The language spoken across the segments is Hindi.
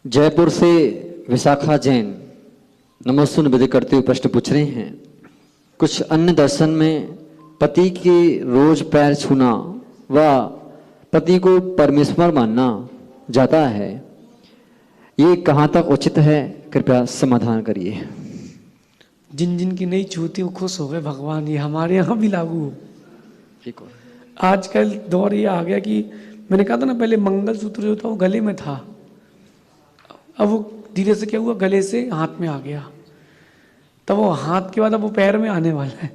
जयपुर से विशाखा जैन नमस्ते निवेदन करते हुए प्रश्न पूछ रहे हैं। कुछ अन्य दर्शन में पति के रोज पैर छूना व पति को परमेश्वर मानना जाता है, ये कहाँ तक उचित है? कृपया समाधान करिए। जिन जिन की नहीं छूती वो खुश हो गए भगवान, ये हमारे यहाँ भी लागू हो। ठीक हो। आजकल दौर ये आ गया कि मैंने कहा था ना, पहले मंगलसूत्र जो था वो गले में था, अब वो धीरे से क्या हुआ, गले से हाथ में आ गया। तब वो हाथ के बाद अब वो पैर में आने वाला है।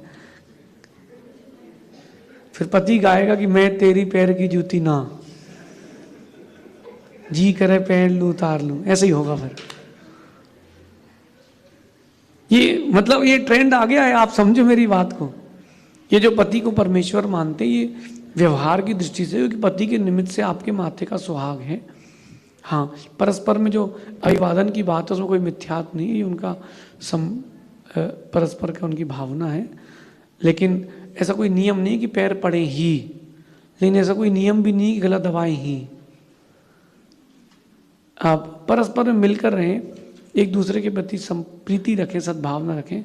फिर पति गाएगा कि मैं तेरी पैर की जूती ना, जी करे पहन लूं उतार लूं, ऐसे ही होगा। फिर ये मतलब ये ट्रेंड आ गया है, आप समझो मेरी बात को। ये जो पति को परमेश्वर मानते हैं, ये व्यवहार की दृष्टि से, क्योंकि पति के निमित्त से आपके माथे का सुहाग है। हाँ, परस्पर में जो अभिवादन की बात है उसमें कोई मिथ्यात्व नहीं, ये उनका परस्पर का उनकी भावना है। लेकिन ऐसा कोई नियम नहीं कि पैर पड़े ही, लेकिन ऐसा कोई नियम भी नहीं कि गला दबाएं ही। आप परस्पर में मिलकर रहें, एक दूसरे के प्रति प्रीति रखें, सद्भावना रखें,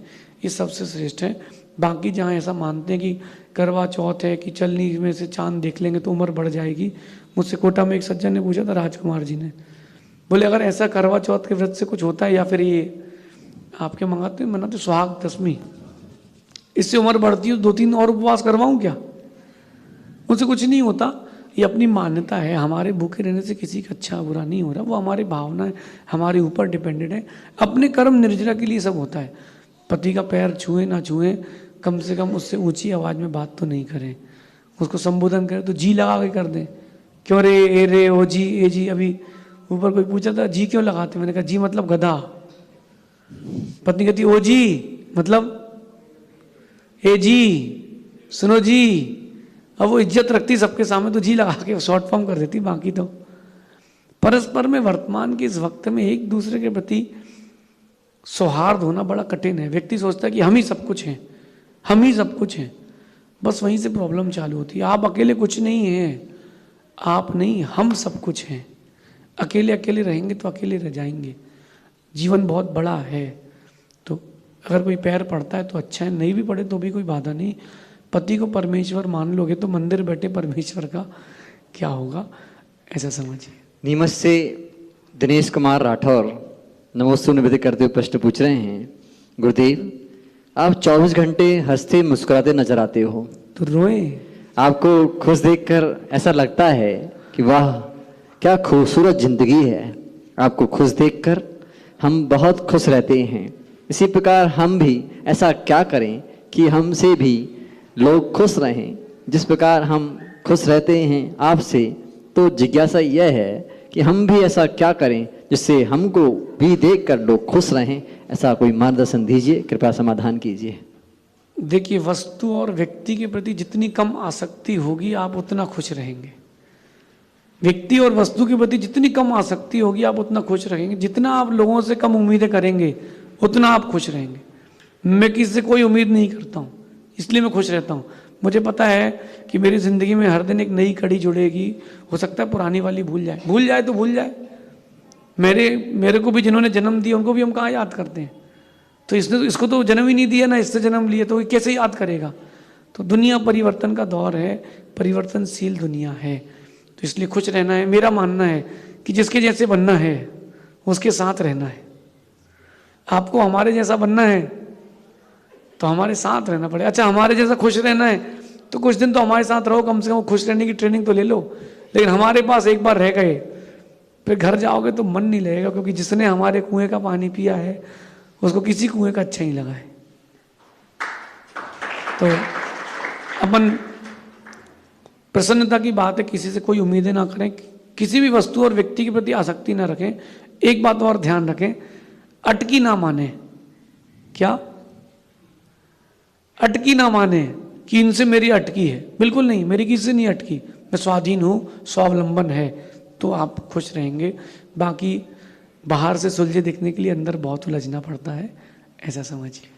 ये सबसे श्रेष्ठ है। बाकी जहाँ ऐसा मानते हैं कि करवा चौथ है कि चलनी में से चांद देख लेंगे तो उम्र बढ़ जाएगी। मुझसे कोटा में एक सज्जन ने पूछा था, राजकुमार जी ने, बोले अगर ऐसा करवा चौथ के व्रत से कुछ होता है या फिर ये आपके मंगाते मनाते सुहाग दशमी, इससे उम्र बढ़ती है, 2-3 और उपवास करवाऊँ क्या? उनसे कुछ नहीं होता। ये अपनी मान्यता है। हमारे भूखे रहने से किसी का अच्छा बुरा नहीं हो रहा, वो हमारी भावना है, हमारे ऊपर डिपेंडेंट है। अपने कर्म निर्जरा के लिए सब होता है। पति का पैर छुए ना छुए, कम से कम उससे ऊंची आवाज़ में बात तो नहीं करें। उसको संबोधन करें तो जी लगा के कर दें। क्यों रे, ए रे, ओ जी, ए जी। अभी ऊपर कोई पूछा था जी क्यों लगाते, मैंने कहा जी मतलब गधा। पत्नी कहती ओ जी मतलब ए जी, सुनो जी। अब वो इज्जत रखती सबके सामने तो जी लगा के शॉर्ट फॉर्म कर देती। बाकी तो परस्पर में वर्तमान के इस वक्त में एक दूसरे के प्रति सौहार्द होना बड़ा कठिन है। व्यक्ति सोचता है कि हम ही सब कुछ हैं, हम ही सब कुछ हैं, बस वहीं से प्रॉब्लम चालू होती है। आप अकेले कुछ नहीं हैं, आप नहीं, हम सब कुछ हैं। अकेले अकेले रहेंगे तो अकेले रह जाएंगे। जीवन बहुत बड़ा है, तो अगर कोई पैर पड़ता है तो अच्छा है, नहीं भी पड़े तो भी कोई बाधा नहीं। पति को परमेश्वर मान लोगे तो मंदिर बैठे परमेश्वर का क्या होगा, ऐसा समझिए। नीमच से दिनेश कुमार राठौर नमस्ते निवेदन करते हुए प्रश्न पूछ रहे हैं। गुरुदेव, आप 24 घंटे हंसते मुस्कुराते नजर आते हो, तो रोए। आपको खुश देखकर ऐसा लगता है कि वाह क्या खूबसूरत जिंदगी है। आपको खुश देखकर हम बहुत खुश रहते हैं। इसी प्रकार हम भी ऐसा क्या करें कि हमसे भी लोग खुश रहें, जिस प्रकार हम खुश रहते हैं आपसे। तो जिज्ञासा यह है कि हम भी ऐसा क्या करें जिससे हमको भी देखकर लोग खुश रहें। ऐसा कोई मार्गदर्शन दीजिए, कृपया समाधान कीजिए। देखिए, वस्तु और व्यक्ति के प्रति जितनी कम आसक्ति होगी आप उतना खुश रहेंगे। व्यक्ति और वस्तु के प्रति जितनी कम आसक्ति होगी आप उतना खुश रहेंगे। जितना आप लोगों से कम उम्मीदें करेंगे उतना आप खुश रहेंगे। मैं किसी से कोई उम्मीद नहीं करता हूँ, इसलिए मैं खुश रहता हूँ। मुझे पता है कि मेरी ज़िंदगी में हर दिन एक नई कड़ी जुड़ेगी। हो सकता है पुरानी वाली भूल जाए तो भूल जाए। मेरे को भी जिन्होंने जन्म दिया उनको भी हम कहाँ याद करते हैं। तो इसको तो जन्म ही नहीं दिया ना, इससे जन्म लिया, तो कैसे याद करेगा। तो दुनिया परिवर्तन का दौर है, परिवर्तनशील दुनिया है, तो इसलिए खुश रहना है। मेरा मानना है कि जिसके जैसे बनना है उसके साथ रहना है। आपको हमारे जैसा बनना है तो हमारे साथ रहना पड़ेगा। अच्छा, हमारे जैसा खुश रहना है तो कुछ दिन तो हमारे साथ रहो, कम से कम खुश रहने की ट्रेनिंग तो ले लो। लेकिन हमारे पास एक बार रह गए फिर घर जाओगे तो मन नहीं लगेगा, क्योंकि जिसने हमारे कुएं का पानी पिया है उसको किसी कुएं का अच्छा ही लगा है। तो अपन प्रसन्नता की बात है, किसी से कोई उम्मीदें ना करें, किसी भी वस्तु और व्यक्ति के प्रति आसक्ति ना रखें। एक बात और ध्यान रखें, अटकी ना माने। क्या अटकी ना माने कि इनसे मेरी अटकी है, बिल्कुल नहीं, मेरी किसी से नहीं अटकी, मैं स्वाधीन हूँ, स्वावलंबन है, तो आप खुश रहेंगे। बाकी बाहर से सुलझे दिखने के लिए अंदर बहुत उलझना पड़ता है, ऐसा समझिए।